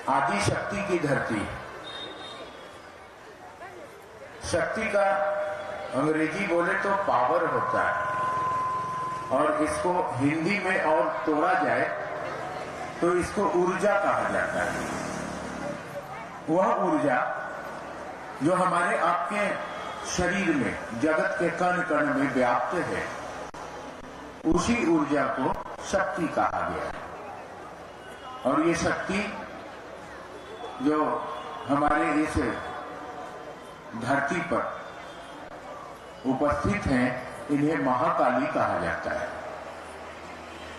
आदि शक्ति की धरती। शक्ति का अंग्रेजी बोले तो पावर होता है, और इसको हिंदी में और तोड़ा जाए तो इसको ऊर्जा कहा जाता है। वह ऊर्जा जो हमारे आपके शरीर में, जगत के कण कण में व्याप्त है, उसी ऊर्जा को शक्ति कहा गया है। और ये शक्ति जो हमारे इस धरती पर उपस्थित हैं, इन्हें महाकाली कहा जाता है।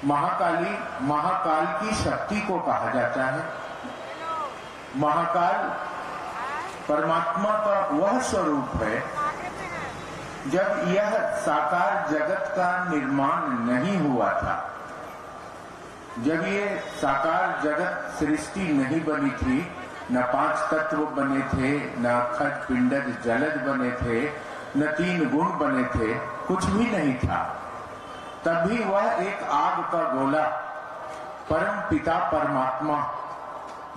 महाकाली, महाकाल की शक्ति को कहा जाता है। महाकाल परमात्मा का वह स्वरूप है जब यह साकार जगत का निर्माण नहीं हुआ था, जब ये साकार जगत सृष्टि नहीं बनी थी, न 5 तत्व बने थे, न अखज पिंडज जलज बने थे, न 3 गुण बने थे, कुछ भी नहीं था। तभी वह एक आग का गोला, परम पिता परमात्मा,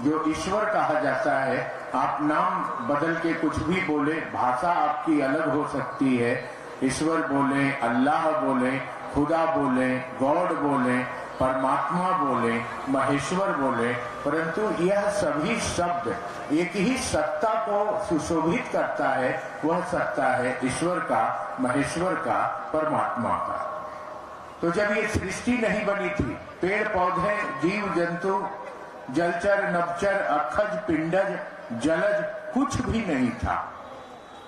जो ईश्वर कहा जाता है, आप नाम बदल के कुछ भी बोले, भाषा आपकी अलग हो सकती है, ईश्वर बोले, अल्लाह बोले, खुदा बोले, गॉड बोले, परमात्मा बोले, महेश्वर बोले, परंतु यह सभी शब्द एक ही सत्ता को सुशोभित करता है। वह सत्ता है ईश्वर का, महेश्वर का, परमात्मा का। तो जब ये सृष्टि नहीं बनी थी, पेड़ पौधे, जीव जंतु, जलचर, नभचर, अखज, पिंडज, जलज कुछ भी नहीं था।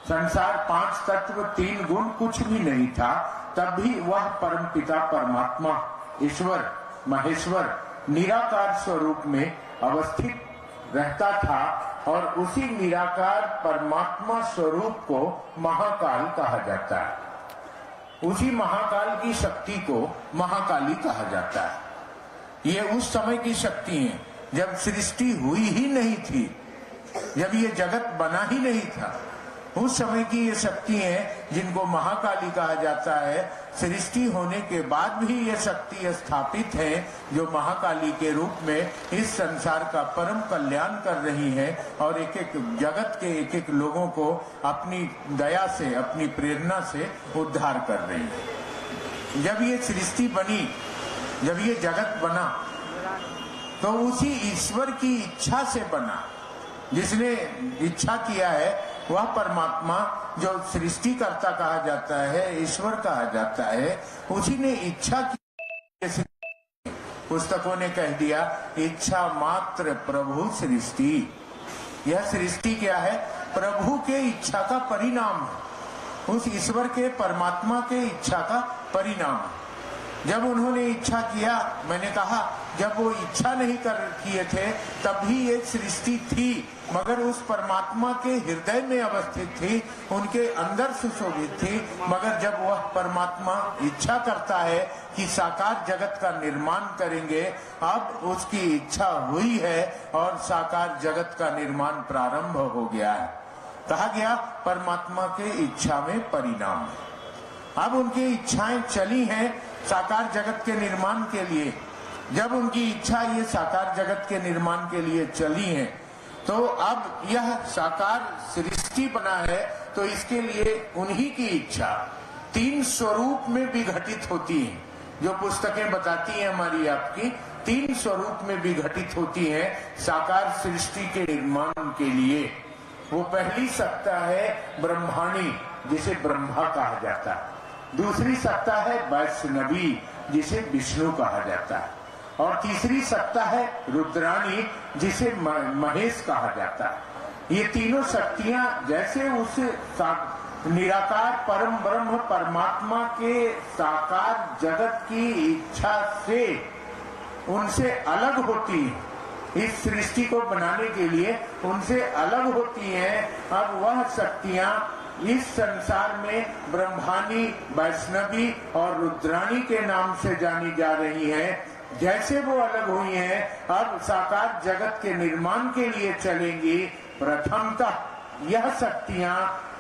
संसार 5 तत्व, 3 गुण कुछ भी नहीं था। तब भी वह परमपिता परमात्मा, ईश्वर, महेश्वर निराकार स्वरूप में अवस्थित रहता था, और उसी निराकार परमात्मा स्वरूप को महाकाल कहा जाता है। उसी महाकाल की शक्ति को महाकाली कहा जाता है। ये उस समय की शक्ति है जब सृष्टि हुई ही नहीं थी, जब ये जगत बना ही नहीं था, उस समय की ये शक्ति है जिनको महाकाली कहा जाता है। सृष्टि होने के बाद भी ये शक्ति स्थापित है, जो महाकाली के रूप में इस संसार का परम कल्याण कर रही है, और एक एक जगत के एक एक लोगों को अपनी दया से, अपनी प्रेरणा से उद्धार कर रही है। जब ये सृष्टि बनी, जब ये जगत बना, तो उसी ईश्वर की इच्छा से बना। जिसने इच्छा किया है वह परमात्मा, जो सृष्टिकर्ता कहा जाता है, ईश्वर कहा जाता है, उसी ने इच्छा की। पुस्तकों ने कह दिया, इच्छा मात्र प्रभु सृष्टि। यह सृष्टि क्या है? प्रभु के इच्छा का परिणाम है, उस ईश्वर के, परमात्मा के इच्छा का परिणाम है। जब उन्होंने इच्छा किया, मैंने कहा जब वो इच्छा नहीं किए थे तब भी ये सृष्टि थी, मगर उस परमात्मा के हृदय में अवस्थित थी, उनके अंदर सुशोभित थी। मगर जब वह परमात्मा इच्छा करता है कि साकार जगत का निर्माण करेंगे, अब उसकी इच्छा हुई है और साकार जगत का निर्माण प्रारंभ हो गया है। कहा गया परमात्मा के इच्छा में परिणाम है। अब उनकी इच्छाएं चली हैं साकार जगत के निर्माण के लिए। जब उनकी इच्छा ये साकार जगत के निर्माण के लिए चली है, तो अब यह साकार सृष्टि बना है, तो इसके लिए उन्हीं की इच्छा 3 स्वरूप में विघटित होती है। जो पुस्तकें बताती हैं हमारी आपकी, 3 स्वरूप में विघटित होती है साकार सृष्टि के निर्माण के लिए। वो पहली सत्ता है ब्रह्माणी, जिसे ब्रह्मा कहा जाता है। दूसरी सत्ता है वैष्णवी, जिसे विष्णु कहा जाता है। और तीसरी सत्ता है रुद्राणी, जिसे महेश कहा जाता है। ये तीनों शक्तियां जैसे उस निराकार परम ब्रह्म परमात्मा के साकार जगत की इच्छा से उनसे अलग होती है, इस सृष्टि को बनाने के लिए उनसे अलग होती हैं। अब वह शक्तियां इस संसार में ब्रह्मानी, वैष्णवी और रुद्राणी के नाम से जानी जा रही हैं। जैसे वो अलग हुई हैं, अब साकार जगत के निर्माण के लिए चलेंगी। प्रथमतः यह शक्तियां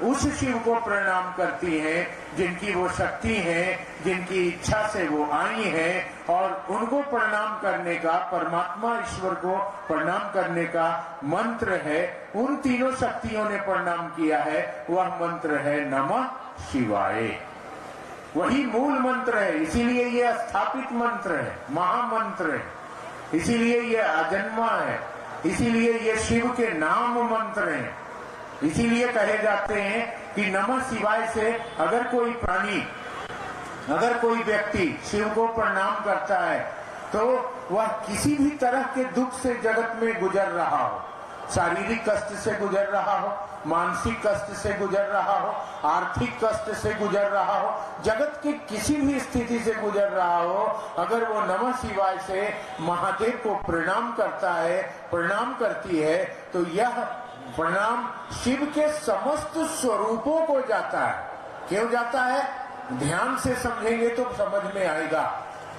उस शिव को प्रणाम करती हैं जिनकी वो शक्ति है, जिनकी इच्छा से वो आई है, और उनको प्रणाम करने का, परमात्मा ईश्वर को प्रणाम करने का मंत्र है। उन तीनों शक्तियों ने प्रणाम किया है, वह मंत्र है नमः शिवाय। वही मूल मंत्र है, इसीलिए यह स्थापित मंत्र है, महामंत्र है, इसीलिए यह अजन्मा है, इसीलिए ये शिव के नाम मंत्र हैं। इसीलिए कहे जाते हैं कि नमः शिवाय से अगर कोई प्राणी, अगर कोई व्यक्ति शिव को प्रणाम करता है तो वह किसी भी तरह के दुख से जगत में गुजर रहा हो, शारीरिक कष्ट से गुजर रहा हो, मानसिक कष्ट से गुजर रहा हो, आर्थिक कष्ट से गुजर रहा हो, जगत की किसी भी स्थिति से गुजर रहा हो, अगर वो नमः शिवाय से महादेव को प्रणाम करता है, प्रणाम करती है, तो यह प्रणाम शिव के समस्त स्वरूपों को जाता है। क्यों जाता है? ध्यान से समझेंगे तो समझ में आएगा।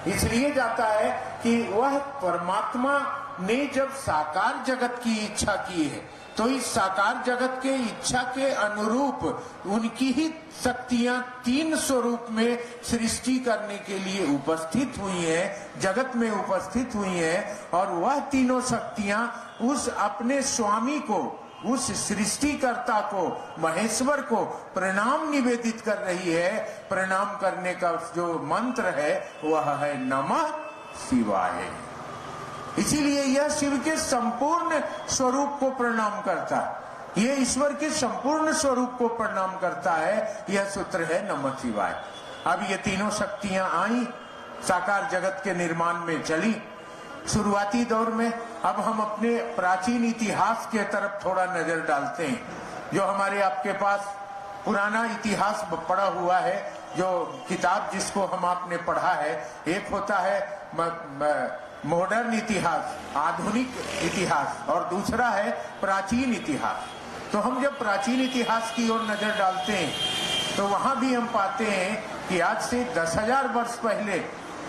इसलिए जाता है कि वह परमात्मा ने जब साकार जगत की इच्छा की है, तो इस साकार जगत के इच्छा के अनुरूप उनकी ही शक्तियां तीन स्वरूप में सृष्टि करने के लिए उपस्थित हुई हैं, जगत में उपस्थित हुई हैं, और वह तीनों शक्तियां उस अपने स्वामी को, उस सृष्टिकर्ता को, महेश्वर को प्रणाम निवेदित कर रही है। प्रणाम करने का जो मंत्र है वह है नमः शिवाय। इसीलिए यह शिव के संपूर्ण स्वरूप को प्रणाम करता है, यह ईश्वर के संपूर्ण स्वरूप को प्रणाम करता है। यह सूत्र है नमः शिवाय। अब ये तीनों शक्तियां आई, साकार जगत के निर्माण में चली शुरुआती दौर में। अब हम अपने प्राचीन इतिहास के तरफ थोड़ा नजर डालते हैं। जो हमारे आपके पास पुराना इतिहास पढ़ा हुआ है, जो किताब जिसको हम आपने पढ़ा है, एक होता है मॉडर्न इतिहास, आधुनिक इतिहास, और दूसरा है प्राचीन इतिहास। तो हम जब प्राचीन इतिहास की ओर नजर डालते हैं तो वहां भी हम पाते हैं कि आज से 10,000 वर्ष पहले,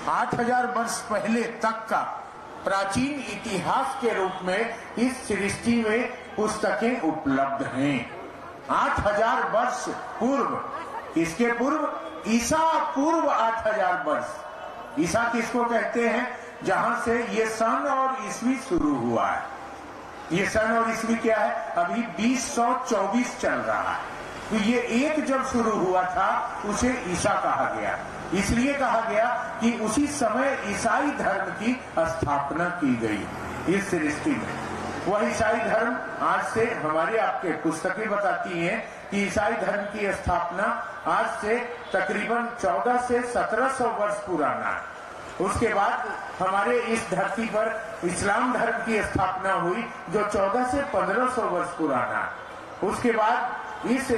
8,000 वर्ष पहले तक का प्राचीन इतिहास के रूप में इस सृष्टि में पुस्तकें उपलब्ध हैं। 8,000 वर्ष पूर्व, इसके पूर्व ईसा पूर्व 8,000 वर्ष। ईसा किसको कहते हैं? जहां से ये सन और ईस्वी शुरू हुआ है। ये सन और ईस्वी क्या है? अभी 2024 चल रहा है। तो ये एक जब शुरू हुआ था उसे ईसा कहा गया। इसलिए कहा गया कि उसी समय ईसाई धर्म की स्थापना की गई इस सृष्टि में। वह ईसाई धर्म आज से, हमारे आपके पुस्तकें बताती हैं कि ईसाई धर्म की स्थापना आज से तकरीबन 1400 से 1700 वर्ष पुराना है। उसके बाद हमारे इस धरती पर इस्लाम धर्म की स्थापना हुई जो 1400 से 1500 वर्ष पुराना है। उसके बाद इस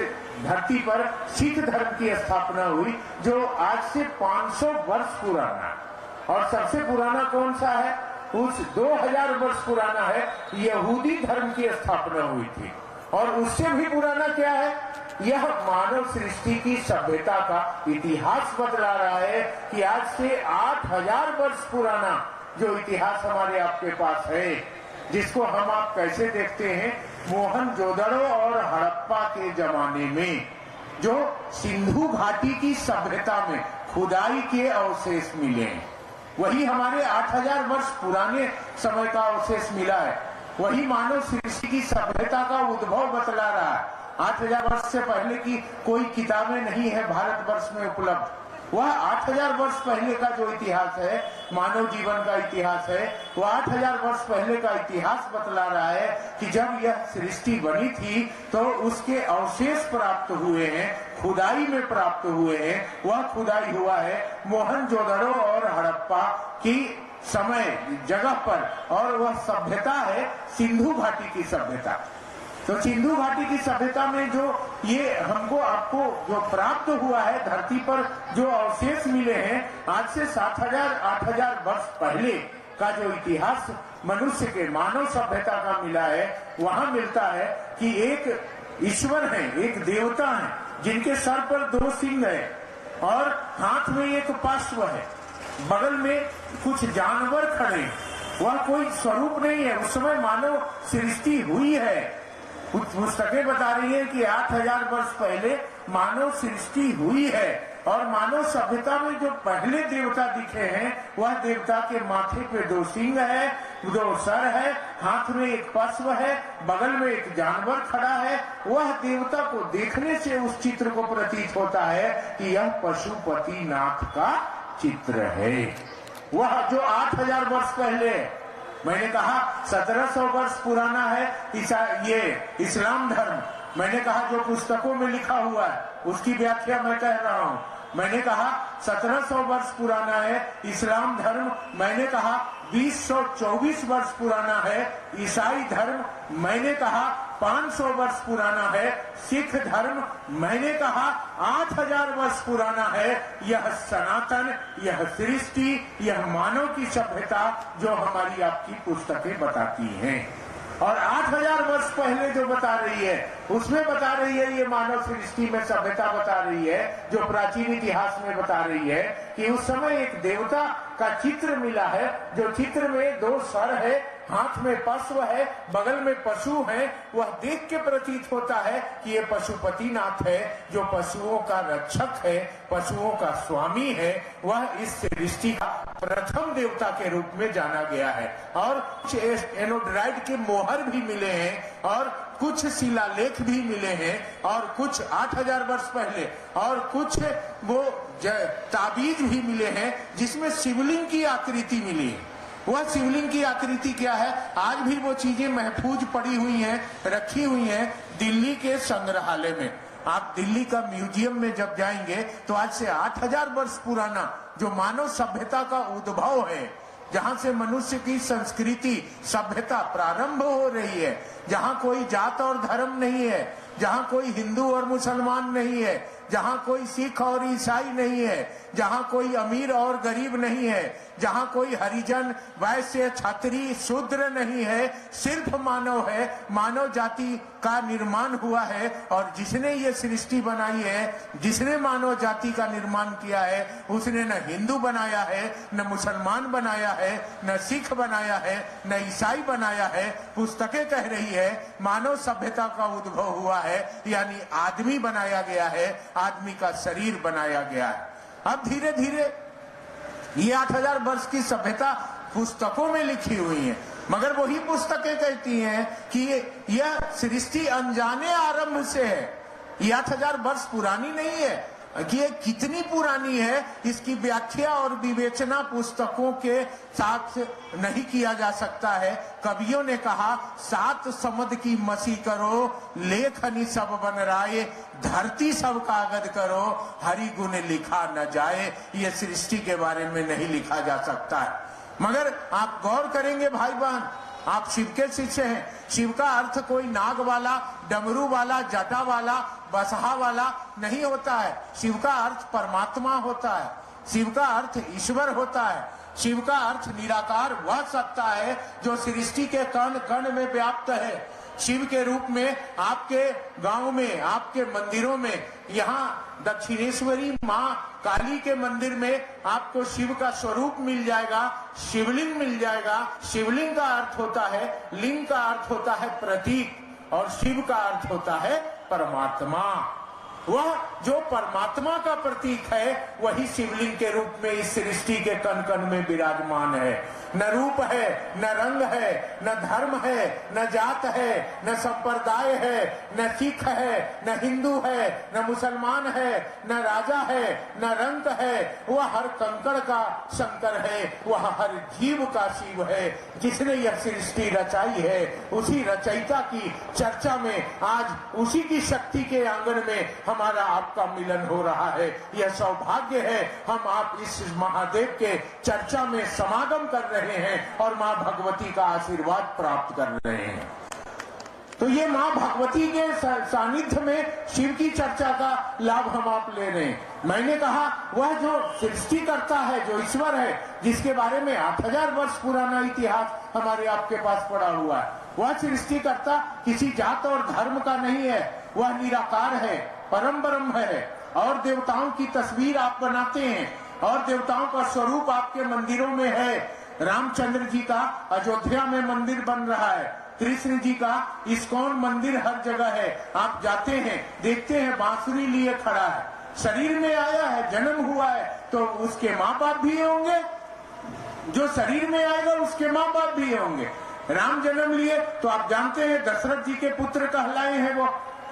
धरती पर सिख धर्म की स्थापना हुई जो आज से 500 वर्ष पुराना है। और सबसे पुराना कौन सा है? उस 2000 वर्ष पुराना है, यहूदी धर्म की स्थापना हुई थी। और उससे भी पुराना क्या है? यह मानव सृष्टि की सभ्यता का इतिहास बतला रहा है कि आज से 8000 वर्ष पुराना जो इतिहास हमारे आपके पास है, जिसको हम आप कैसे देखते हैं, मोहनजोदड़ो और हड़प्पा के जमाने में जो सिंधु घाटी की सभ्यता में खुदाई के अवशेष मिले हैं, वही हमारे 8000 वर्ष पुराने समय का अवशेष मिला है। वही मानव सृष्टि की सभ्यता का उद्भव बतला रहा है। 8000 वर्ष से पहले की कोई किताबें नहीं है भारतवर्ष में उपलब्ध। वह 8000 वर्ष पहले का जो इतिहास है, मानव जीवन का इतिहास है, वह 8000 वर्ष पहले का इतिहास बतला रहा है कि जब यह सृष्टि बनी थी तो उसके अवशेष प्राप्त हुए हैं, खुदाई में प्राप्त हुए हैं। वह खुदाई हुआ है मोहनजोदड़ो और हड़प्पा की समय जगह पर, और वह सभ्यता है सिंधु घाटी की सभ्यता। तो सिंधु घाटी की सभ्यता में जो ये हमको आपको जो प्राप्त हुआ है, धरती पर जो अवशेष मिले हैं, आज से 7000-8000 वर्ष पहले का जो इतिहास मनुष्य के, मानव सभ्यता का मिला है, वहां मिलता है कि एक ईश्वर है, एक देवता है, जिनके सर पर 2 सिंह है और हाथ में एक पार्श्व है, बगल में कुछ जानवर खड़े। वह कोई स्वरूप नहीं है, उस समय मानव सृष्टि हुई है। पुस्तकें बता रही है कि 8000 वर्ष पहले मानव सृष्टि हुई है और मानव सभ्यता में जो पहले देवता दिखे हैं वह देवता के माथे पे 2 सिंह है, 2 सर है, हाथ में एक पश्व है, बगल में एक जानवर खड़ा है। वह देवता को देखने से उस चित्र को प्रतीत होता है कि यह पशुपति नाथ का चित्र है। वह जो 8000 वर्ष पहले, मैंने कहा 1700 वर्ष पुराना है ये इस्लाम धर्म। मैंने कहा जो पुस्तकों में लिखा हुआ है उसकी व्याख्या मैं कह रहा हूँ। मैंने कहा 1700 वर्ष पुराना है इस्लाम धर्म। मैंने कहा 2024 वर्ष पुराना है ईसाई धर्म। मैंने कहा 500 वर्ष पुराना है सिख धर्म। मैंने कहा 8000 वर्ष पुराना है यह सनातन, यह सृष्टि, यह मानव की सभ्यता जो हमारी आपकी पुस्तकें बताती हैं। और 8000 वर्ष पहले जो बता रही है उसमें बता रही है ये मानव सृष्टि में सभ्यता बता रही है, जो प्राचीन इतिहास में बता रही है कि उस समय एक देवता का चित्र मिला है, जो चित्र में 2 सर है, हाथ में पश्व है, बगल में पशु है। वह देख के प्रतीत होता है कि ये पशुपति नाथ है जो पशुओं का रक्षक है, पशुओं का स्वामी है। वह इस सृष्टि का प्रथम देवता के रूप में जाना गया है। और कुछ एनोड्राइड के मोहर भी मिले हैं और कुछ शिलालेख भी मिले हैं और कुछ 8000 वर्ष पहले और कुछ वो ताबीज भी मिले हैं जिसमें शिवलिंग की आकृति मिली है। वह शिवलिंग की आकृति क्या है, आज भी वो चीजें महफूज पड़ी हुई हैं, रखी हुई हैं दिल्ली के संग्रहालय में। आप दिल्ली का म्यूजियम में जब जाएंगे तो आज से 8000 वर्ष पुराना जो मानव सभ्यता का उद्भव है, जहां से मनुष्य की संस्कृति सभ्यता प्रारंभ हो रही है, जहां कोई जात और धर्म नहीं है, जहां कोई हिंदू और मुसलमान नहीं है, जहां कोई सिख और ईसाई नहीं है, जहां कोई अमीर और गरीब नहीं है, जहां कोई हरिजन वैश्य क्षत्रिय शूद्र नहीं है, सिर्फ मानव है। मानव जाति का निर्माण हुआ है और जिसने ये सृष्टि बनाई है, जिसने मानव जाति का निर्माण किया है, उसने न हिंदू बनाया है, न मुसलमान बनाया है, न सिख बनाया है, न ईसाई बनाया है। पुस्तकें कह रही है मानव सभ्यता का उद्भव हुआ है, यानी आदमी बनाया गया है, आदमी का शरीर बनाया गया है। अब धीरे धीरे ये 8000 वर्ष की सभ्यता पुस्तकों में लिखी हुई है, मगर वही पुस्तकें कहती हैं कि यह सृष्टि अनजाने आरंभ से है। ये 8000 वर्ष पुरानी नहीं है कि ये कितनी पुरानी है इसकी व्याख्या और विवेचना पुस्तकों के साथ नहीं किया जा सकता है। कवियों ने कहा 7 समद की मसी करो, लेखनी सब बन राय, धरती सब कागज करो, हरि गुण लिखा न जाए। ये सृष्टि के बारे में नहीं लिखा जा सकता है। मगर आप गौर करेंगे भाई बहन, आप शिव के शिष्य हैं। शिव का अर्थ कोई नाग वाला, डमरू वाला, जटा वाला, बसहा वाला नहीं होता है। शिव का अर्थ परमात्मा होता है, शिव का अर्थ ईश्वर होता है, शिव का अर्थ निराकार वह सत्ता है जो सृष्टि के कण कण में व्याप्त है। शिव के रूप में आपके गांव में, आपके मंदिरों में, यहाँ दक्षिणेश्वरी माँ काली के मंदिर में आपको शिव का स्वरूप मिल जाएगा, शिवलिंग मिल जाएगा। शिवलिंग का अर्थ होता है, लिंग का अर्थ होता है प्रतीक, और शिव का अर्थ होता है परमात्मा। वह जो परमात्मा का प्रतीक है वही शिवलिंग के रूप में इस सृष्टि के कण कण में विराजमान है। न रूप है, न रंग है, न धर्म है, न जात है, न संप्रदाय है, न सिख है, न हिंदू है, न मुसलमान है, न राजा है, न रंग है। वह हर कंकड़ का शंकर है, वह हर जीव का शिव है। जिसने यह सृष्टि रचाई है उसी रचयिता की चर्चा में आज उसी की शक्ति के आंगन में हमारा आपका मिलन हो रहा है। यह सौभाग्य है, हम आप इस महादेव के चर्चा में समागम कर रहे हैं और माँ भगवती का आशीर्वाद प्राप्त कर रहे हैं। तो ये माँ भगवती के सानिध्य में शिव की चर्चा का लाभ हम आप ले रहे हैं। मैंने कहा वह जो सृष्टि करता है, जो ईश्वर है, जिसके बारे में 8000 वर्ष पुराना इतिहास हमारे आपके पास पड़ा हुआ है, वह सृष्टि करता किसी जात और धर्म का नहीं है। वह निराकार है, परम ब्रह्म है। और देवताओं की तस्वीर आप बनाते हैं और देवताओं का स्वरूप आपके मंदिरों में है। रामचंद्र जी का अयोध्या में मंदिर बन रहा है, कृष्ण जी का इस्कॉन मंदिर हर जगह है। आप जाते हैं, देखते हैं बांसुरी लिए खड़ा है, शरीर में आया है, जन्म हुआ है, तो उसके माँ बाप भी होंगे, जो शरीर में आएगा उसके माँ बाप भी होंगे। राम जन्म लिए तो आप जानते हैं दशरथ जी के पुत्र कहलाए हैं,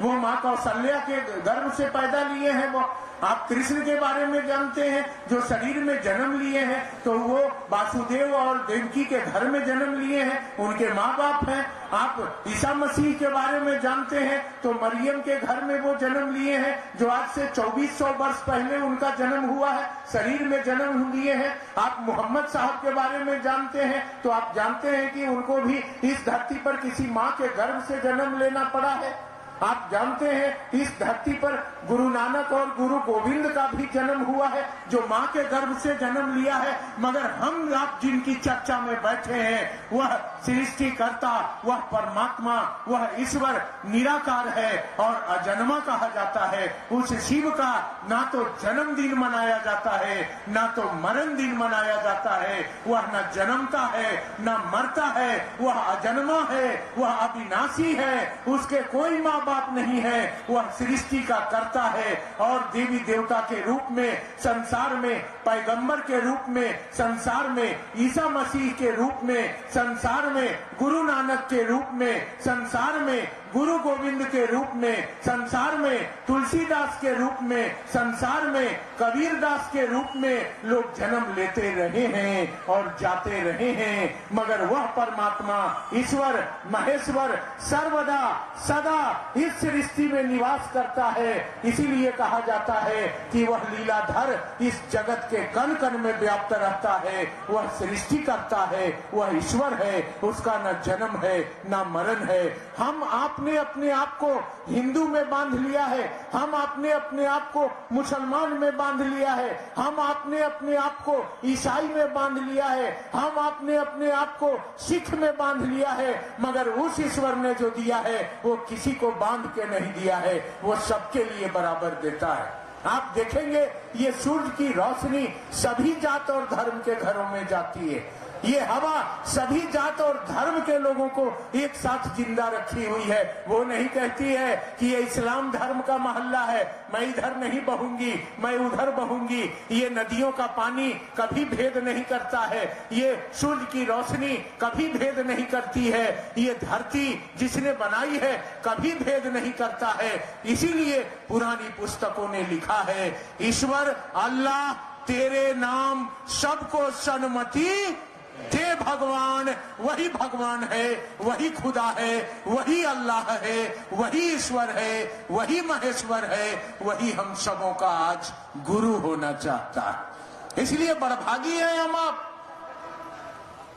वो माँ कौशल्या के गर्भ से पैदा लिए हैं। वो आप कृष्ण के बारे में जानते हैं, जो शरीर में जन्म लिए हैं, तो वो वासुदेव और देवकी के घर में जन्म लिए हैं, उनके माँ बाप हैं। आप ईसा मसीह के बारे में जानते हैं, तो मरियम के घर में वो जन्म लिए हैं, जो आज से 2400 वर्ष पहले उनका जन्म हुआ है, शरीर में जन्म लिए हैं। आप मोहम्मद साहब के बारे में जानते हैं, तो आप जानते हैं कि उनको भी इस धरती पर किसी माँ के गर्भ से जन्म लेना पड़ा है। आप जानते हैं इस धरती पर गुरु नानक और गुरु गोविंद का भी जन्म हुआ है, जो माँ के गर्भ से जन्म लिया है। मगर हम आप जिनकी चर्चा में बैठे हैं, वह सृष्टिकर्ता, वह परमात्मा, वह ईश्वर निराकार है और अजन्मा कहा जाता है। उस शिव का ना तो जन्मदिन मनाया जाता है, ना तो मरण दिन मनाया जाता है। वह न जन्मता है, न मरता है, वह अजन्मा है, वह अविनाशी है, उसके कोई माँ बाप नहीं है, वह सृष्टि का कर्ता है और देवी देवता के रूप में संसार में, पैगंबर के रूप में संसार में, ईसा मसीह के रूप में संसार में, गुरु नानक के रूप में संसार में, गुरु गोविंद के रूप में संसार में, तुलसीदास के रूप में संसार में, कबीरदास के रूप में लोग जन्म लेते रहे हैं और जाते रहे हैं। मगर वह परमात्मा, ईश्वर, महेश्वर सर्वदा सदा इस सृष्टि में निवास करता है। इसीलिए कहा जाता है कि वह लीलाधर इस जगत के कण कण में व्याप्त रहता है। वह सृष्टि करता है, वह ईश्वर है, उसका न जन्म है न मरण है। हम आपने अपने आप को हिंदू में बांध लिया है, हम आपने अपने आप को मुसलमान में बांध लिया है, हम आपने अपने आप को ईसाई में बांध लिया है, हम आपने अपने आप को सिख में बांध लिया है। मगर उस ईश्वर ने जो दिया है वो किसी को बांध के नहीं दिया है, वो सबके लिए बराबर देता है। आप देखेंगे ये सूरज की रोशनी सभी जात और धर्म के घरों में जाती है, ये हवा सभी जात और धर्म के लोगों को एक साथ जिंदा रखी हुई है। वो नहीं कहती है कि ये इस्लाम धर्म का मोहल्ला है, मैं इधर नहीं बहूंगी, मैं उधर बहूंगी। ये नदियों का पानी कभी भेद नहीं करता है, ये सूरज की रोशनी कभी भेद नहीं करती है, ये धरती जिसने बनाई है कभी भेद नहीं करता है। इसीलिए पुरानी पुस्तकों ने लिखा है, ईश्वर अल्लाह तेरे नाम सबको सन्मति दे भगवान, वही भगवान है, वही खुदा है, वही अल्लाह है, वही ईश्वर है, वही महेश्वर है, वही हम सबों का आज गुरु होना चाहता है। इसलिए बड़भागी हैं हम आप,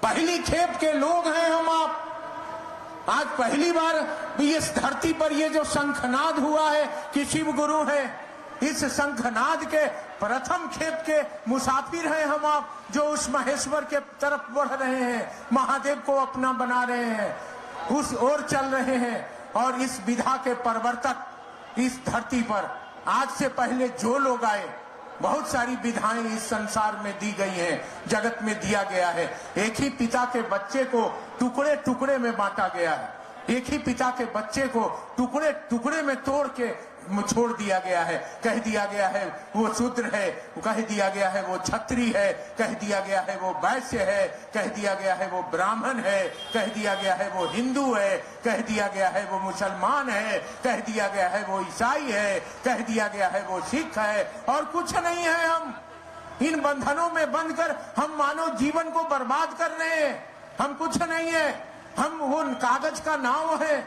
पहली खेप के लोग हैं हम आप। आज पहली बार इस धरती पर ये जो शंखनाद हुआ है कि शिव गुरु है, इस शंखनाद के प्रथम खेप के मुसाफिर हैं हम आप, जो उस महेश्वर के तरफ बढ़ रहे हैं, महादेव को अपना बना रहे हैं, उस ओर चल रहे हैं। और इस विधा के प्रवर्तक इस धरती पर आज से पहले जो लोग आए, बहुत सारी विधाएं इस संसार में दी गई हैं, जगत में दिया गया है। एक ही पिता के बच्चे को टुकड़े टुकड़े में बांटा गया है, एक ही पिता के बच्चे को टुकड़े टुकड़े में तोड़ के छोड़ दिया गया है। कह दिया गया है वो शूद्र है, कह दिया गया है वो क्षत्रिय है, कह दिया गया है वो वैश्य है, कह दिया गया है वो ब्राह्मण है, कह दिया गया है वो हिंदू है, कह दिया गया है वो मुसलमान है, कह दिया गया है वो ईसाई है, कह दिया गया है वो सिख है, और कुछ नहीं है। हम इन बंधनों में बंधकर हम मानव जीवन को बर्बाद कर रहे हैं। हम कुछ नहीं है, हम वो कागज का नाव है,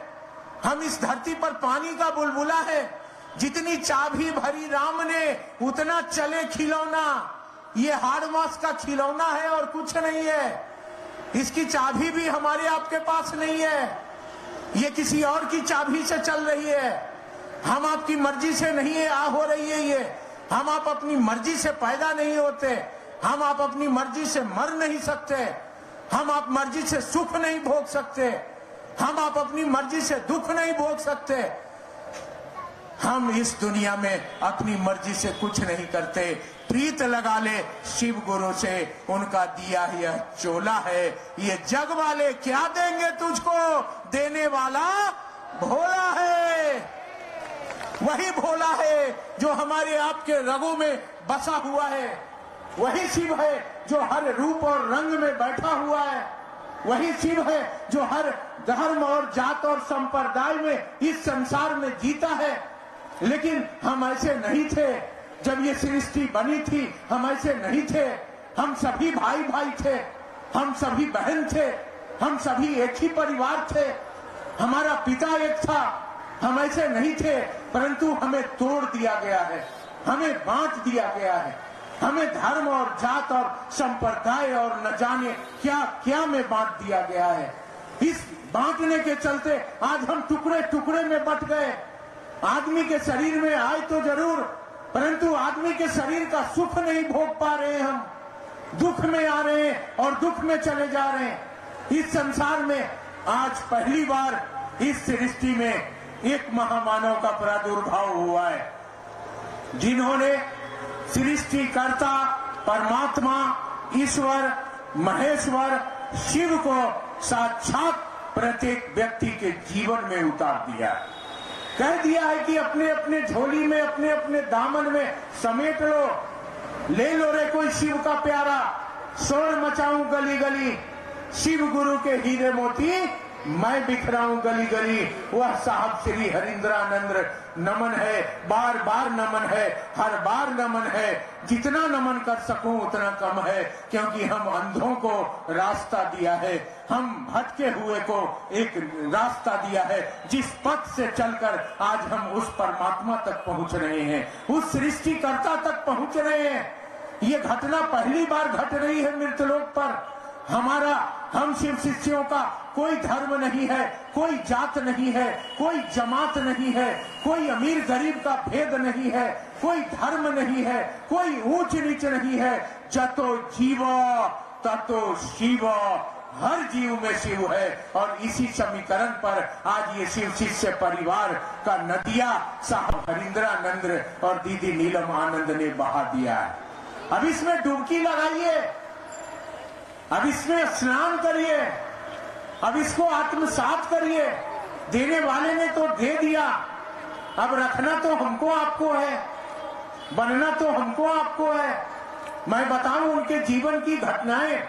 हम इस धरती पर पानी का बुलबुला है। जितनी चाबी भरी राम ने उतना चले खिलौना, ये हाड़ मास का खिलौना है और कुछ नहीं है। इसकी चाबी भी हमारे आपके पास नहीं है, ये किसी और की चाबी से चल रही है। हम आपकी मर्जी से नहीं है हो रही है ये, हम आप अपनी मर्जी से पैदा नहीं होते, हम आप अपनी मर्जी से मर नहीं सकते, हम आप मर्जी से सुख नहीं भोग सकते, हम आप अपनी मर्जी से दुख नहीं भोग सकते। हम इस दुनिया में अपनी मर्जी से कुछ नहीं करते। प्रीत लगा ले शिव गुरु से, उनका दिया यह चोला है। ये जग वाले क्या देंगे तुझको, देने वाला भोला है। वही भोला है जो हमारे आपके रगों में बसा हुआ है। वही शिव है जो हर रूप और रंग में बैठा हुआ है। वही शिव है जो हर धर्म और जात और संप्रदाय में इस संसार में जीता है। लेकिन हम ऐसे नहीं थे जब ये सृष्टि बनी थी, हम ऐसे नहीं थे। हम सभी भाई भाई थे, हम सभी बहन थे, हम सभी एक ही परिवार थे, हमारा पिता एक था। हम ऐसे नहीं थे, परंतु हमें तोड़ दिया गया है, हमें बांट दिया गया है, हमें धर्म और जात और संप्रदाय और न जाने क्या क्या में बांट दिया गया है। इस बांटने के चलते आज हम टुकड़े टुकड़े में बट गए। आदमी के शरीर में आए तो जरूर, परंतु आदमी के शरीर का सुख नहीं भोग पा रहे हैं। हम दुख में आ रहे हैं और दुख में चले जा रहे हैं। इस संसार में आज पहली बार इस सृष्टि में एक महामानव का प्रादुर्भाव हुआ है, जिन्होंने सृष्टिकर्ता परमात्मा ईश्वर महेश्वर शिव को साक्षात प्रत्येक व्यक्ति के जीवन में उतार दिया। कह दिया है कि अपने अपने झोली में, अपने अपने दामन में समेट लो, ले लो रे कोई शिव का प्यारा, शोर मचाऊं गली गली, शिव गुरु के हीरे मोती मैं बिखराऊं गली गली। वह साहब श्री हरिंद्रानंद नमन है, बार बार नमन है, हर बार नमन है। जितना नमन कर सकूं उतना कम है, क्योंकि हम अंधों को रास्ता दिया है, हम भटके हुए को एक रास्ता दिया है, जिस पथ से चलकर आज हम उस परमात्मा तक पहुंच रहे हैं, उस सृष्टिकर्ता तक पहुंच रहे हैं। ये घटना पहली बार घट रही है मृतलोक पर। हम शिव शिष्यों का कोई धर्म नहीं है, कोई जात नहीं है, कोई जमात नहीं है, कोई अमीर गरीब का भेद नहीं है, कोई धर्म नहीं है, कोई ऊंच नीच नहीं है। जतो जीव ततो शिव, हर जीव में शिव है। और इसी समीकरण पर आज ये शिव शिष्य परिवार का नदिया साहब हरिंद्रानंद और दीदी नीलम आनंद ने बहा दिया है। अब इसमें डुबकी लगाइए, अब इसमें स्नान करिए, अब इसको आत्मसात करिए। देने वाले ने तो दे दिया, अब रखना तो हमको आपको है, बनना तो हमको आपको है। मैं बताऊं उनके जीवन की घटनाएं,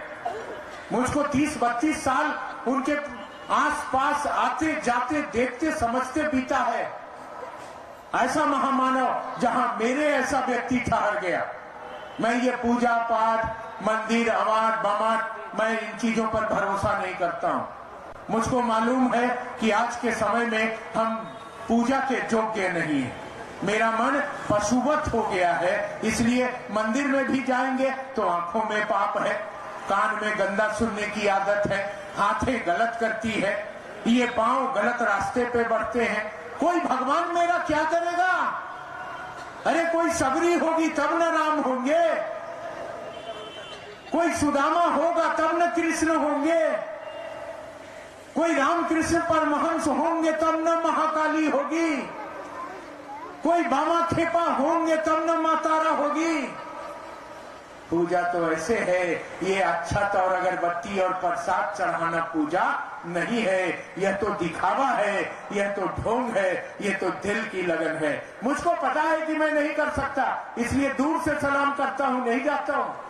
मुझको 30-32 साल उनके आसपास आते जाते देखते समझते बीता है। ऐसा महामानव जहां मेरे ऐसा व्यक्ति ठहर गया। मैं ये पूजा पाठ, मंदिर, अमाट बमाट, मैं इन चीजों पर भरोसा नहीं करता हूं। मुझको मालूम है कि आज के समय में हम पूजा के योग्य नहीं है। मेरा मन पशुवत हो गया है, इसलिए मंदिर में भी जाएंगे तो आंखों में पाप है, कान में गंदा सुनने की आदत है, हाथें गलत करती है, ये पांव गलत रास्ते पे बढ़ते हैं। कोई भगवान मेरा क्या करेगा? अरे कोई सबरी होगी तब न राम होंगे, कोई सुदामा होगा तब न कृष्ण होंगे, कोई रामकृष्ण परमहंस होंगे तब न महाकाली होगी, कोई बामा खेपा होंगे तब न माँ तारा होगी। पूजा तो ऐसे है, ये अक्षत और अगरबत्ती और प्रसाद चढ़ाना पूजा नहीं है, यह तो दिखावा है, यह तो ढोंग है, यह तो दिल की लगन है। मुझको पता है कि मैं नहीं कर सकता, इसलिए दूर से सलाम करता हूं, नहीं जाता हूं।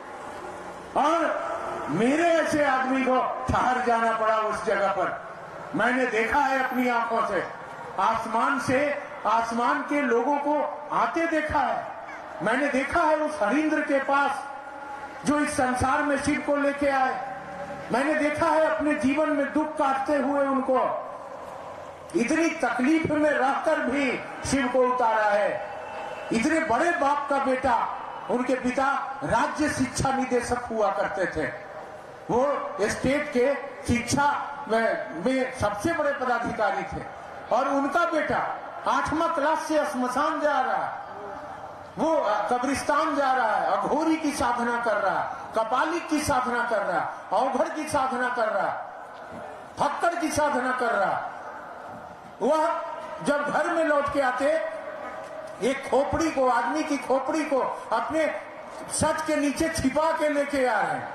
और मेरे ऐसे आदमी को ठहर जाना पड़ा उस जगह पर। मैंने देखा है अपनी आंखों से आसमान के लोगों को आते देखा है। मैंने देखा है उस हरिंद्र के पास जो इस संसार में शिव को लेके आए। मैंने देखा है अपने जीवन में दुख काटते हुए उनको, इतनी तकलीफ में रहकर भी शिव को उतारा है। इतने बड़े बाप का बेटा, उनके पिता राज्य शिक्षा निदेशक हुआ करते थे, वो स्टेट के शिक्षा में सबसे बड़े पदाधिकारी थे, और उनका बेटा 8वां क्लास से श्मशान जा रहा है, वो कब्रिस्तान जा रहा है, अघोरी की साधना कर रहा है, कपाली की साधना कर रहा है, अवघड़ की साधना कर रहा है, फक्कड़ की साधना कर रहा है। वह जब घर में लौट के आते, एक खोपड़ी को, आदमी की खोपड़ी को अपने सच के नीचे छिपा के लेके आ रहे हैं।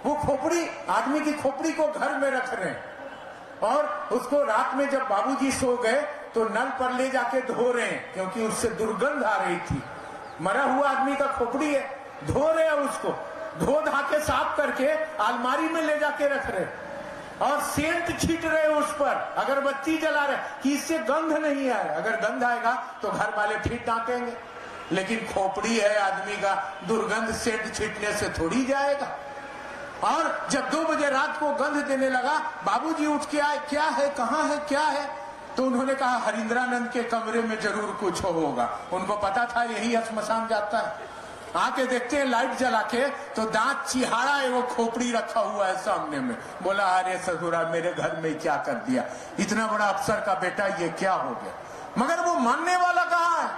वो खोपड़ी, आदमी की खोपड़ी को घर में रख रहे हैं और उसको रात में जब बाबूजी सो गए तो नल पर ले जाके धो रहे हैं, क्योंकि उससे दुर्गंध आ रही थी। मरा हुआ आदमी का खोपड़ी है, धो रहे हैं उसको, धो धा के साफ करके अलमारी में ले जाके रख रहे और सेंट छीट रहे उस पर, अगरबत्ती जला रहे कि इससे गंध नहीं आए। अगर गंध आएगा तो घर वाले फिर डांटेंगे, लेकिन खोपड़ी है आदमी का, दुर्गंध सेंट छीटने से थोड़ी जाएगा। और जब 2 बजे रात को गंध देने लगा, बाबूजी उठ के आए, क्या है, कहाँ है, क्या है? तो उन्होंने कहा हरिंद्रानंद के कमरे में जरूर कुछ होगा। उनको पता था यही श्मशान जाता है। आके देखते हैं लाइट जला के तो दांत चिहाड़ा है, वो खोपड़ी रखा हुआ है सामने में। बोला अरे ससुरा मेरे घर में क्या कर दिया, इतना बड़ा अफसर का बेटा ये क्या हो गया। मगर वो मानने वाला कहाँ है?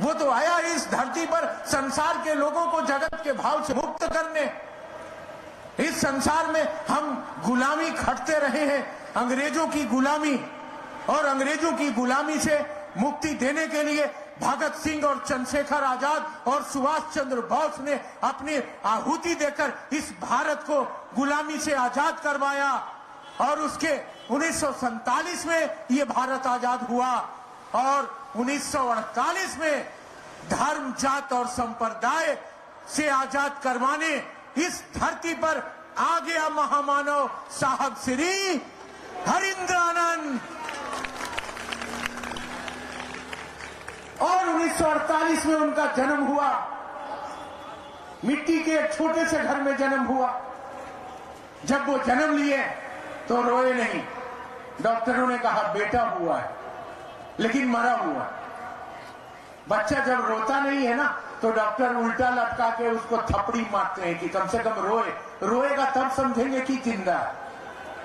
वो तो आया इस धरती पर संसार के लोगों को जगत के भाव से मुक्त करने। इस संसार में हम गुलामी खटते रहे हैं, अंग्रेजों की गुलामी, और अंग्रेजों की गुलामी से मुक्ति देने के लिए भगत सिंह और चंद्रशेखर आजाद और सुभाष चंद्र बोस ने अपनी आहुति देकर इस भारत को गुलामी से आजाद करवाया। और उसके 1947 में ये भारत आजाद हुआ और 1948 में धर्म, जात और संप्रदाय से आजाद करवाने इस धरती पर आ गया महामानव साहब श्री हरिंद्रानंद। और 1948 में उनका जन्म हुआ, मिट्टी के एक छोटे से घर में जन्म हुआ। जब वो जन्म लिए तो रोए नहीं, डॉक्टरों ने कहा बेटा हुआ है, लेकिन मरा हुआ। बच्चा जब रोता नहीं है ना तो डॉक्टर उल्टा लटका के उसको थपड़ी मारते हैं कि कम से कम रोए, रोएगा तब समझेंगे कि जिंदा है।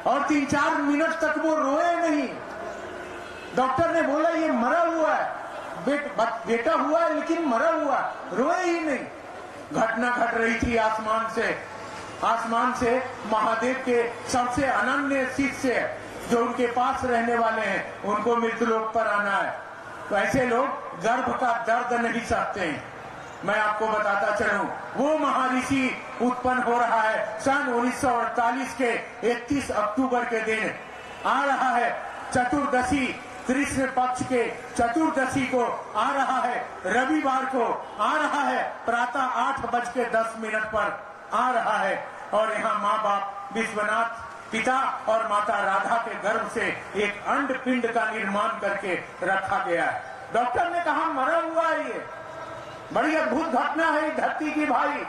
और 3-4 मिनट तक वो रोए नहीं। डॉक्टर ने बोला ये मरा हुआ है, बेटा हुआ है लेकिन मरा हुआ, रोए ही नहीं। घटना घट रही थी आसमान से महादेव के सबसे अनन्य शिष्य जो उनके पास रहने वाले हैं, उनको मृत्युलोक पर आना है। तो ऐसे लोग गर्भ का दर्द नहीं सहते हैं। मैं आपको बताता चलूं, वो महर्षि उत्पन्न हो रहा है सन 1948 के 31 अक्टूबर के दिन आ रहा है। चतुर्दशी, कृष्ण पक्ष के चतुर्दशी को आ रहा है, रविवार को आ रहा है, प्रातः 8:10 पर आ रहा है। और यहाँ माँ बाप विश्वनाथ पिता और माता राधा के गर्भ से एक अंड पिंड का निर्माण करके रखा गया है। डॉक्टर ने कहा मरा हुआ है, ये बड़ी अद्भुत घटना है धरती की भाई।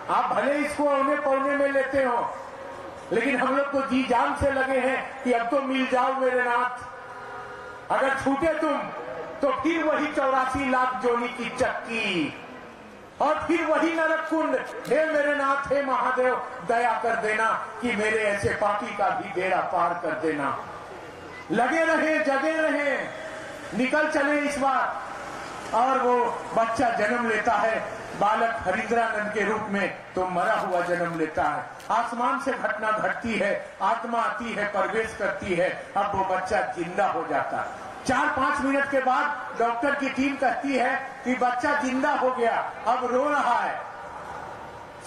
आप भले इसको औने पौने में लेते हो, लेकिन हम लोग तो जी जान से लगे हैं कि अब तो मिल जाओ मेरे नाथ। अगर छूटे तुम तो फिर वही 84 लाख जोनी की चक्की और फिर वही नरक कुंड। हे मेरे नाथ, हे महादेव, दया कर देना कि मेरे ऐसे पापी का भी बेड़ा पार कर देना। लगे रहे, जगे रहे, निकल चले इस बार। और वो बच्चा जन्म लेता है बालक हरिंद्रानंद के रूप में, तो मरा हुआ जन्म लेता है। आसमान से घटना घटती है, आत्मा आती है, प्रवेश करती है, अब वो बच्चा जिंदा हो जाता है। 4-5 मिनट के बाद डॉक्टर की टीम कहती है कि बच्चा जिंदा हो गया, अब रो रहा है।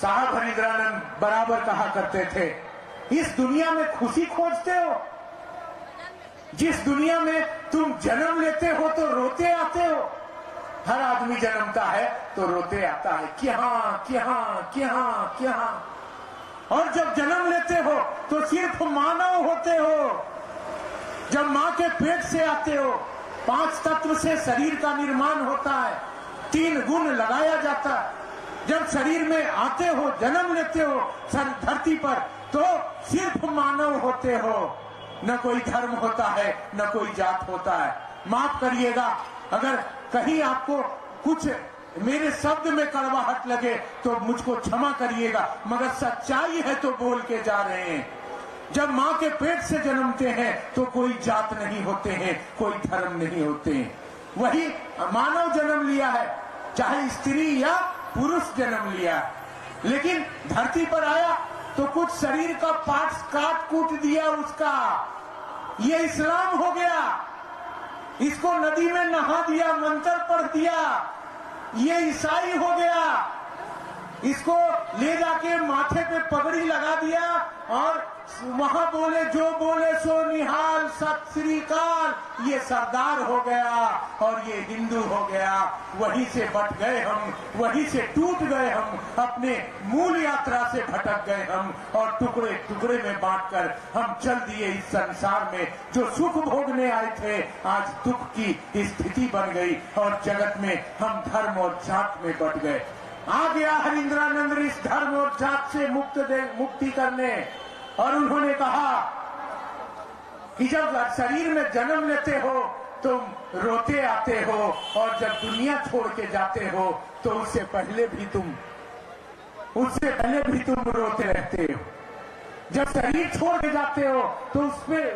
साहब हरिंद्रानंद बराबर कहा करते थे, इस दुनिया में खुशी खोजते हो, जिस दुनिया में तुम जन्म लेते हो तो रोते आते हो। हर आदमी जन्मता है तो रोते आता है, क्या। और जब जन्म लेते हो तो सिर्फ मानव होते हो। जब माँ के पेट से आते हो 5 तत्व से शरीर का निर्माण होता है, 3 गुण लगाया जाता है। जब शरीर में आते हो, जन्म लेते हो धरती पर, तो सिर्फ मानव होते हो। न कोई धर्म होता है, न कोई जात होता है। माफ करिएगा अगर कहीं आपको कुछ मेरे शब्द में कड़वाहट लगे तो मुझको क्षमा करिएगा, मगर सच्चाई है तो बोल के जा रहे हैं। जब माँ के पेट से जन्मते हैं तो कोई जात नहीं होते हैं, कोई धर्म नहीं होते हैं। वही मानव जन्म लिया है, चाहे स्त्री या पुरुष जन्म लिया है, लेकिन धरती पर आया तो कुछ शरीर का पार्ट्स काट कूट दिया उसका। ये इस्लाम हो गया। इसको नदी में नहा दिया, मंत्र पढ़ दिया, ये ईसाई हो गया, इसको ले जाके माथे पे पगड़ी लगा दिया और वहां बोले जो बोले सो निहाल सत श्री अकाल, ये सरदार हो गया और ये हिंदू हो गया। वहीं से बट गए हम, वहीं से टूट गए हम, अपने मूल यात्रा से भटक गए हम और टुकड़े टुकड़े में बांटकर हम चल दिए इस संसार में। जो सुख भोगने आए थे आज दुख की स्थिति बन गई और जगत में हम धर्म और जात में बट गए। आ गया हरिंद्रानंद इस धर्म और जात से मुक्ति करने, और उन्होंने कहा कि जब शरीर में जन्म लेते हो तुम रोते आते हो और जब दुनिया छोड़ के जाते हो तो उससे पहले भी तुम रोते रहते हो। जब शरीर छोड़ के जाते हो तो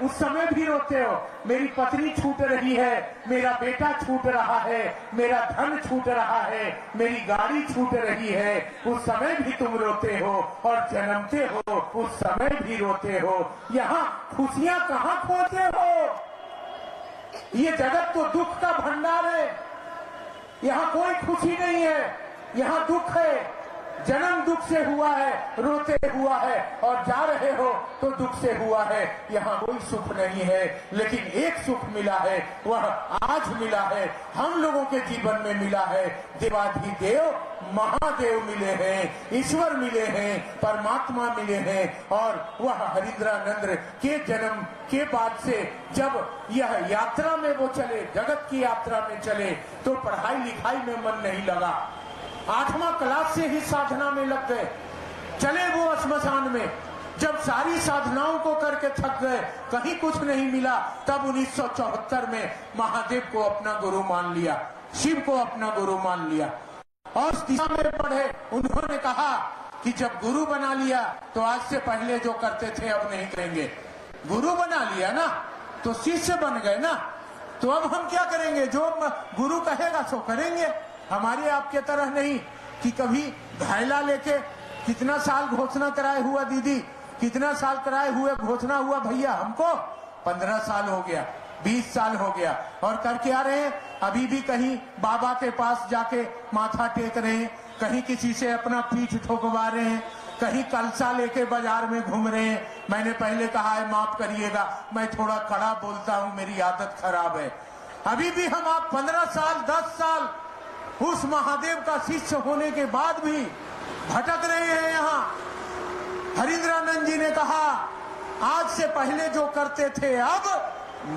उस समय भी रोते हो। मेरी पत्नी छूट रही है, मेरा बेटा छूट रहा है, मेरा धन छूट रहा है, मेरी गाड़ी छूट रही है, उस समय भी तुम रोते हो और जन्मते हो उस समय भी रोते हो। यहाँ खुशियां कहाँ खोते हो? ये जगत तो दुख का भंडार है, यहाँ कोई खुशी नहीं है, यहाँ दुख है। जन्म दुख से हुआ है, रोते हुआ है और जा रहे हो तो दुख से हुआ है। यहाँ कोई सुख नहीं है, लेकिन एक सुख मिला है, वह आज मिला है, हम लोगों के जीवन में मिला है। देवाधिदेव महादेव मिले हैं, ईश्वर मिले हैं, परमात्मा मिले हैं। और वह हरिंद्रानंद के जन्म के बाद से जब यह यात्रा में वो चले, जगत की यात्रा में चले, तो पढ़ाई लिखाई में मन नहीं लगा। 8वां क्लास से ही साधना में लग गए। चले वो श्मशान में, जब सारी साधनाओं को करके थक गए, कहीं कुछ नहीं मिला, तब 1974 में महादेव को अपना गुरु मान लिया, शिव को अपना गुरु मान लिया और उस दिशा में पढ़े। उन्होंने कहा कि जब गुरु बना लिया तो आज से पहले जो करते थे अब नहीं करेंगे। गुरु बना लिया ना तो शिष्य बन गए ना, तो अब हम क्या करेंगे? जो गुरु कहेगा सो करेंगे। हमारे आपके तरह नहीं कि कभी घायला लेके कितना साल घोषणा कराए हुआ दीदी, कितना साल कराए हुए घोषणा हुआ भैया, हमको 15 साल हो गया, 20 साल हो गया और करके आ रहे हैं। अभी भी कहीं बाबा के पास जाके माथा टेक रहे हैं, कहीं किसी से अपना पीठ ठोकवा रहे हैं, कहीं कलसा लेके बाजार में घूम रहे हैं। मैंने पहले कहा है माफ करिएगा, मैं थोड़ा कड़ा बोलता हूँ, मेरी आदत खराब है। अभी भी हम आप 15 साल 10 साल उस महादेव का शिष्य होने के बाद भी भटक रहे हैं। यहाँ हरिंद्रानंद जी ने कहा आज से पहले जो करते थे अब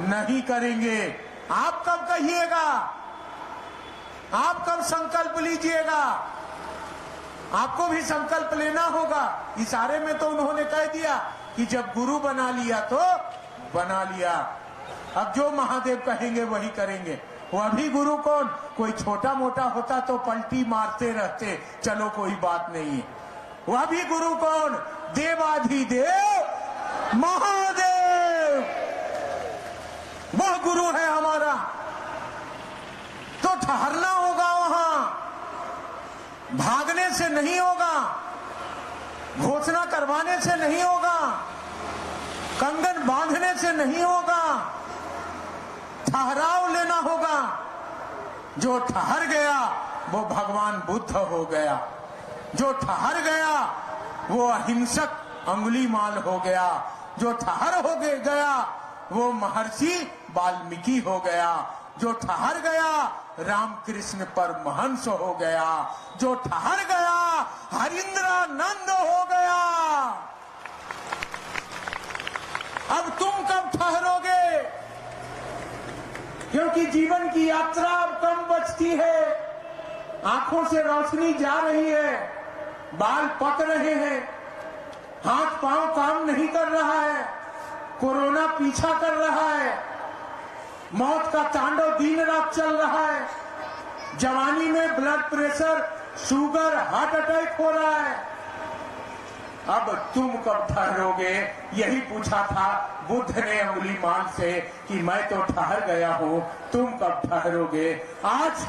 नहीं करेंगे। आप कब कहिएगा? आप कब संकल्प लीजिएगा? आपको भी संकल्प लेना होगा। इशारे में तो उन्होंने कह दिया कि जब गुरु बना लिया तो बना लिया, अब जो महादेव कहेंगे वही करेंगे। वह भी गुरु कौन? कोई छोटा मोटा होता तो पलटी मारते रहते, चलो कोई बात नहीं। वह भी गुरु कौन? देवाधिदेव महादेव, वह गुरु है हमारा। तो ठहरना होगा वहां, भागने से नहीं होगा, घोषणा करवाने से नहीं होगा, कंगन बांधने से नहीं होगा, ठहराव लेना होगा। जो ठहर गया वो भगवान बुद्ध हो गया, जो ठहर गया वो अहिंसक अंगुलीमाल हो गया, जो ठहर हो गया वो महर्षि वाल्मीकि हो गया, जो ठहर गया रामकृष्ण परमहंस हो गया, जो ठहर गया हरिंद्रानंद हो गया। अब तुम कब ठहरोगे? क्योंकि जीवन की यात्रा अब कम बचती है, आंखों से रोशनी जा रही है, बाल पक रहे हैं, हाथ पांव काम नहीं कर रहा है, कोरोना पीछा कर रहा है, मौत का तांडव दिन रात चल रहा है, जवानी में blood pressure, sugar, heart attack हो रहा है। अब तुम कब ठहरोगे? यही पूछा था बुद्ध ने अंगुलीमाल से कि मैं तो ठहर गया हूं, तुम कब ठहरोगे? आज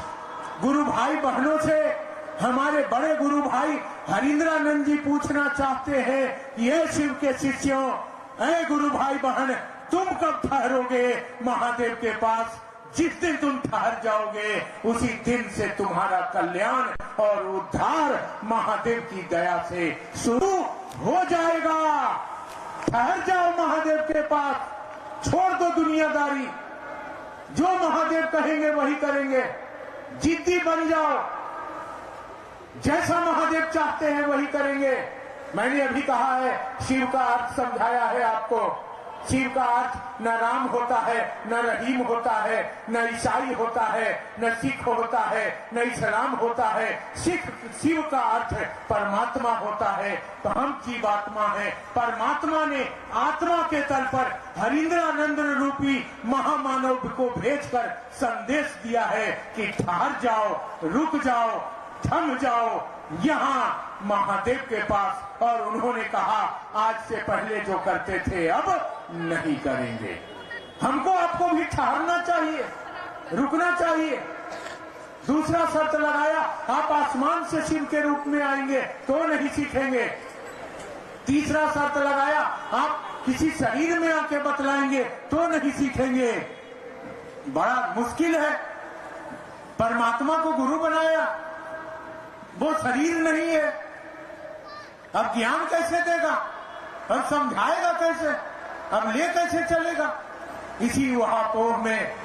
गुरु भाई बहनों से हमारे बड़े गुरु भाई हरिंद्रानंद जी पूछना चाहते हैं, ये शिव के शिष्यों, ऐ गुरु भाई बहन, तुम कब ठहरोगे महादेव के पास? जिस दिन तुम ठहर जाओगे उसी दिन से तुम्हारा कल्याण और उद्धार महादेव की दया से शुरू हो जाएगा। ठहर जाओ महादेव के पास, छोड़ दो दुनियादारी। जो महादेव कहेंगे वही करेंगे। जिद्दी बन जाओ, जैसा महादेव चाहते हैं वही करेंगे। मैंने अभी कहा है, शिव का अर्थ समझाया है आपको। शिव का अर्थ न राम होता है, न रहीम होता है, न ईसाई होता है, न सिख होता है, न इस्लाम होता है। शिव का अर्थ परमात्मा होता है। तो हम जीवात्मा है। परमात्मा ने आत्मा के तल पर हरिंद्रानंद रूपी महामानव को भेजकर संदेश दिया है कि ठहर जाओ, रुक जाओ, थम जाओ यहाँ महादेव के पास। और उन्होंने कहा आज से पहले जो करते थे अब नहीं करेंगे। हमको आपको भी ठहरना चाहिए, रुकना चाहिए। दूसरा शर्त लगाया, आप आसमान से शिव के रूप में आएंगे तो नहीं सीखेंगे। तीसरा शर्त लगाया, आप किसी शरीर में आके बतलाएंगे तो नहीं सीखेंगे। बड़ा मुश्किल है। परमात्मा को गुरु बनाया, वो शरीर नहीं है। अब ज्ञान कैसे देगा? अब समझाएगा कैसे? अब ले कैसे चलेगा? इसी वहापोर में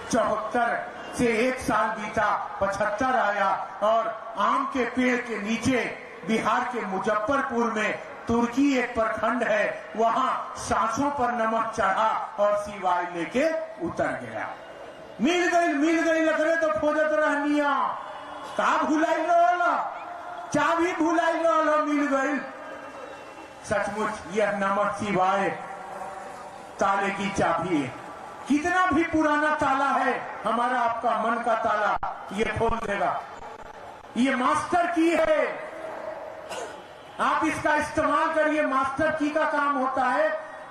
74 से 1 साल बीता, 75 आया और आम के पेड़ के नीचे बिहार के मुजफ्फरपुर में तुर्की एक प्रखंड है, वहां सांसों पर नमक चढ़ा और सिवाय लेके उतर गया। मिल गई लग रहे तो खोजत रहनिया का भुलाई रहला, चाबी भुलाई रहला, मिल गई। सचमुच यह नमक सिवाय ताले की चाबी है। कितना भी पुराना ताला है हमारा आपका मन का ताला, ये खोल देगा। ये मास्टर की है, आप इसका इस्तेमाल करिए। मास्टर की का काम होता है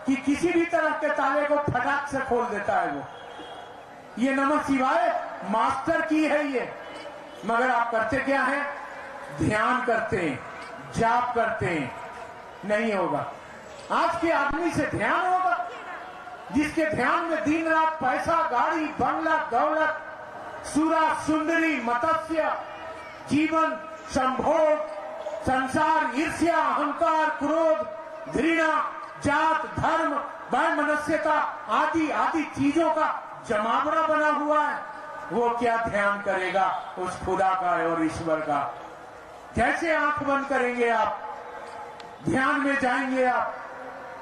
कि किसी भी तरह के ताले को फटाक से खोल देता है वो। ये नमः शिवाय मास्टर की है ये। मगर आप करते क्या है? ध्यान करते हैं, जाप करते हैं, नहीं होगा। आज के आदमी से ध्यान होगा जिसके ध्यान में दिन रात पैसा, गाड़ी, बंगला, दौलत, सुरा, सुंदरी, मत्स्य, जीवन, संभोग, संसार, ईर्ष्या, अहंकार, क्रोध, घृणा, जात, धर्म, वैमनस्यता आदि आदि चीजों का जमावड़ा बना हुआ है। वो क्या ध्यान करेगा उस खुदा का और ईश्वर का? कैसे आंख बंद करेंगे आप? ध्यान में जाएंगे आप,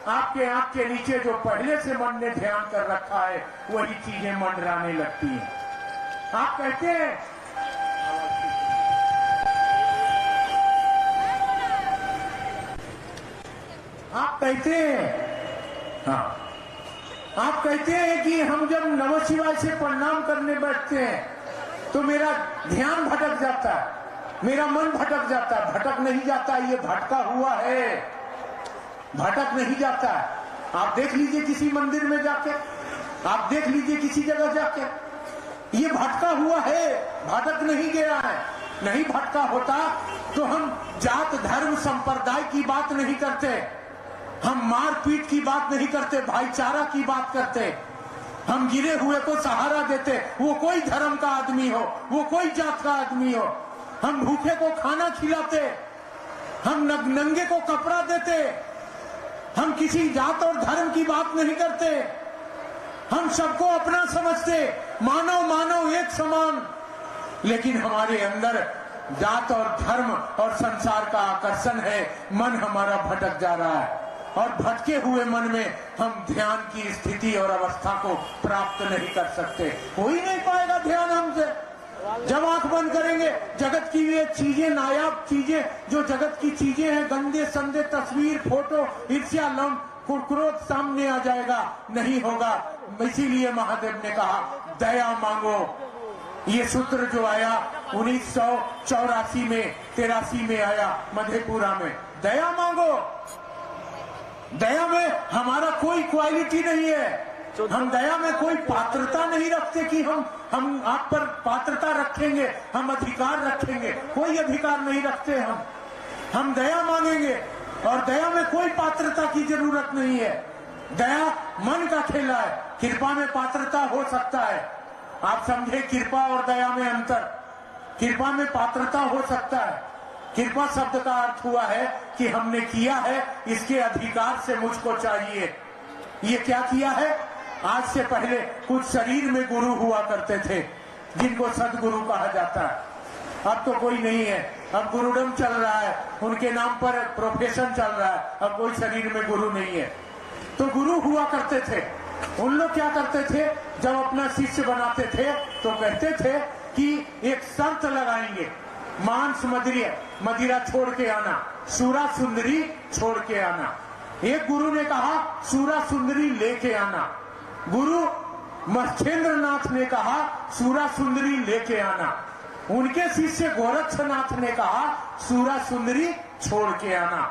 आपके आंख के नीचे जो पहले से मन ने ध्यान कर रखा है वही चीजें मंडराने लगती हैं। आप कहते हैं हाँ, आप कहते हैं कि हम जब नमः शिवाय से प्रणाम करने बैठते हैं तो मेरा ध्यान भटक जाता है, मेरा मन भटक जाता है। भटक नहीं जाता, ये भटका हुआ है, भटक नहीं जाता है। आप देख लीजिए किसी मंदिर में जाके, आप देख लीजिए किसी जगह जाके, ये भटका हुआ है, भटक नहीं गया है। नहीं भटका होता तो हम जात, धर्म, संप्रदाय की बात नहीं करते, हम मारपीट की बात नहीं करते, भाईचारा की बात करते। हम गिरे हुए को सहारा देते, वो कोई धर्म का आदमी हो, वो कोई जात का आदमी हो। हम भूखे को खाना खिलाते, हम नंगे को कपड़ा देते। हम किसी जात और धर्म की बात नहीं करते, हम सबको अपना समझते, मानव मानव एक समान। लेकिन हमारे अंदर जात और धर्म और संसार का आकर्षण है, मन हमारा भटक जा रहा है। और भटके हुए मन में हम ध्यान की स्थिति और अवस्था को प्राप्त नहीं कर सकते। कोई नहीं पाएगा ध्यान हमसे। जब आंख बंद करेंगे, जगत की ये चीजें, नायाब चीजें, जो जगत की चीजें हैं, गंदे संदे तस्वीर, फोटो, ईर्ष्या, लंब, क्रोध सामने आ जाएगा, नहीं होगा। इसीलिए महादेव ने कहा दया मांगो। ये सूत्र जो आया 1984 में, 83 में आया मधेपुरा में, दया मांगो। दया में हमारा कोई क्वालिटी नहीं है, हम दया में कोई पात्रता नहीं रखते कि हम आप पर पात्रता रखेंगे, हम अधिकार रखेंगे, कोई अधिकार नहीं रखते। हम दया मांगेंगे और दया में कोई पात्रता की जरूरत नहीं है। दया मन का खेला है, कृपा में पात्रता हो सकता है। आप समझे कृपा और दया में अंतर। कृपा में पात्रता हो सकता है। कृपा शब्द का अर्थ हुआ है कि हमने किया है, इसके अधिकार से मुझको चाहिए। ये क्या किया है? आज से पहले कुछ शरीर में गुरु हुआ करते थे जिनको सदगुरु कहा जाता है। अब तो कोई नहीं है, अब गुरुडम चल रहा है, उनके नाम पर प्रोफेशन चल रहा है, अब कोई शरीर में गुरु नहीं है। तो गुरु हुआ करते थे। उन लोग क्या करते थे, जब अपना शिष्य बनाते थे तो कहते थे कि एक शर्त लगाएंगे, मांस मदिरा छोड़ के आना, सूरा सुंदरी छोड़ के आना। एक गुरु ने कहा सूरा सुंदरी लेके आना, गुरु मच्छेंद्र नाथ ने कहा सूरा सुंदरी लेके आना, उनके शिष्य गोरक्षनाथ ने कहा सूरा सुंदरी छोड़ के आना।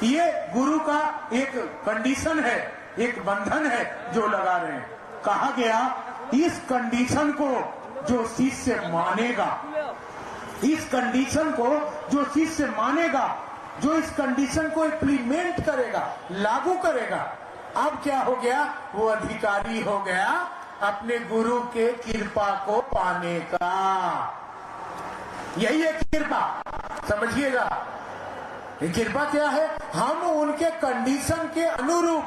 ये गुरु का एक कंडीशन है, एक बंधन है जो लगा रहे हैं। कहा गया इस कंडीशन को जो शिष्य मानेगा, इस कंडीशन को जो शिष्य मानेगा, जो इस कंडीशन को इम्प्लीमेंट करेगा, लागू करेगा, अब क्या हो गया, वो अधिकारी हो गया अपने गुरु के कृपा को पाने का। यही है कृपा, समझिएगा। कृपा क्या है? हम उनके कंडीशन के अनुरूप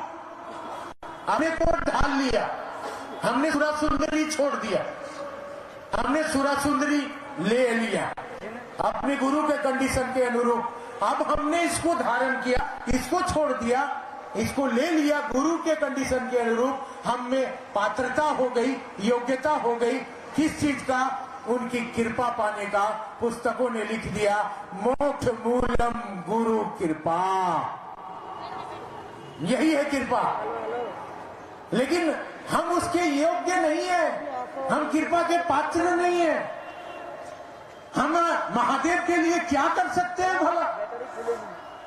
हमने को ढाल लिया, हमने सूरा सुंदरी छोड़ दिया, हमने सूरा सुंदरी ले लिया अपने गुरु के कंडीशन के अनुरूप। अब हमने इसको धारण किया, इसको छोड़ दिया, इसको ले लिया गुरु के कंडीशन के अनुरूप। हम में पात्रता हो गई, योग्यता हो गई। किस चीज का? उनकी कृपा पाने का। पुस्तकों ने लिख दिया मोक्ष मूलम गुरु कृपा, यही है कृपा। लेकिन हम उसके योग्य नहीं है, हम कृपा के पात्र नहीं है। हम महादेव के लिए क्या कर सकते हैं भला?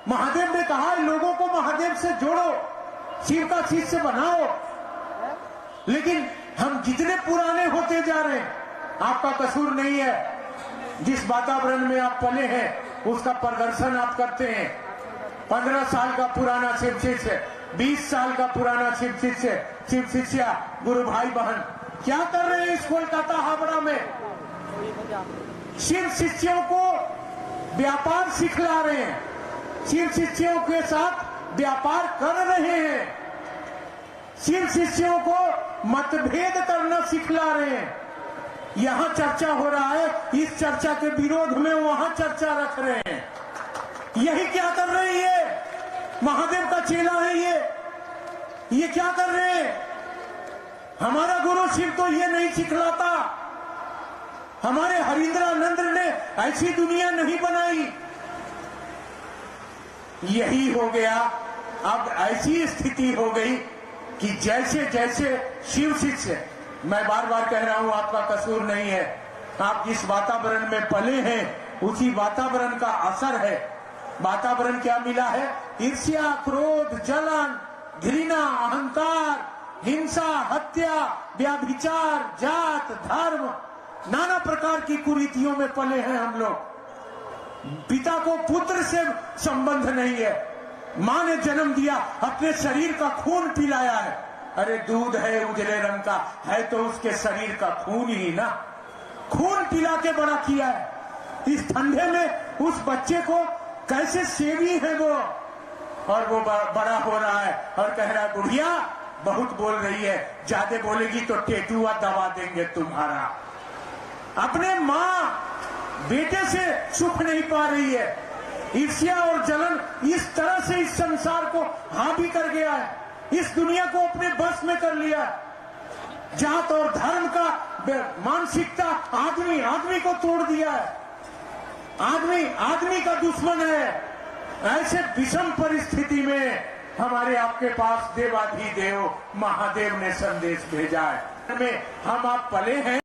महादेव ने कहा लोगों को महादेव से जोड़ो, शिव का शिष्य बनाओ। लेकिन हम जितने पुराने होते जा रहे हैं, आपका कसूर नहीं है। जिस वातावरण में आप पले हैं उसका प्रदर्शन आप करते हैं। 15 साल का पुराना शिव शिष्य, 20 साल का पुराना शिव शिष्या, गुरु भाई बहन क्या कर रहे हैं इस कोलकाता हावड़ा में? शिव शिष्यों को व्यापार सिखला रहे हैं, शिव शिष्यों के साथ व्यापार कर रहे हैं, शिव शिष्यों को मतभेद करना सिखला रहे हैं। यहाँ चर्चा हो रहा है, इस चर्चा के विरोध में वहां चर्चा रख रहे हैं। यही क्या कर रहे हैं? ये महादेव का चेला है ये क्या कर रहे हैं? हमारा गुरु शिव तो ये नहीं सिखलाता। हमारे हरिंद्रानंद ने ऐसी दुनिया नहीं बनाई। यही हो गया, अब ऐसी स्थिति हो गई कि जैसे जैसे शिव शिष्य, मैं बार बार कह रहा हूं आपका कसूर नहीं है, आप जिस वातावरण में पले हैं उसी वातावरण का असर है। वातावरण क्या मिला है? ईर्ष्या, क्रोध, जलन, घृणा, अहंकार, हिंसा, हत्या, व्यभिचार, जात, धर्म, नाना प्रकार की कुरीतियों में पले हैं हम लोग। पिता को पुत्र से संबंध नहीं है। मां ने जन्म दिया, अपने शरीर का खून पिलाया है। अरे दूध है उजले रंग का, है तो उसके शरीर का खून ही ना। खून पिला के बड़ा किया है। इस ठंडे में उस बच्चे को कैसे सेवी है वो, और वो बड़ा हो रहा है और कह रहा है बुढ़िया बहुत बोल रही है, ज्यादा बोलेगी तो टेटुआ दबा देंगे तुम्हारा। अपने माँ बेटे से सुख नहीं पा रही है। ईर्ष्या और जलन इस तरह से इस संसार को हावी कर गया है, इस दुनिया को अपने बस में कर लिया। जात और धर्म का मानसिकता आदमी को तोड़ दिया है। आदमी का दुश्मन है। ऐसे विषम परिस्थिति में हमारे आपके पास देवाधिदेव महादेव ने संदेश भेजा है। हम आप पले हैं।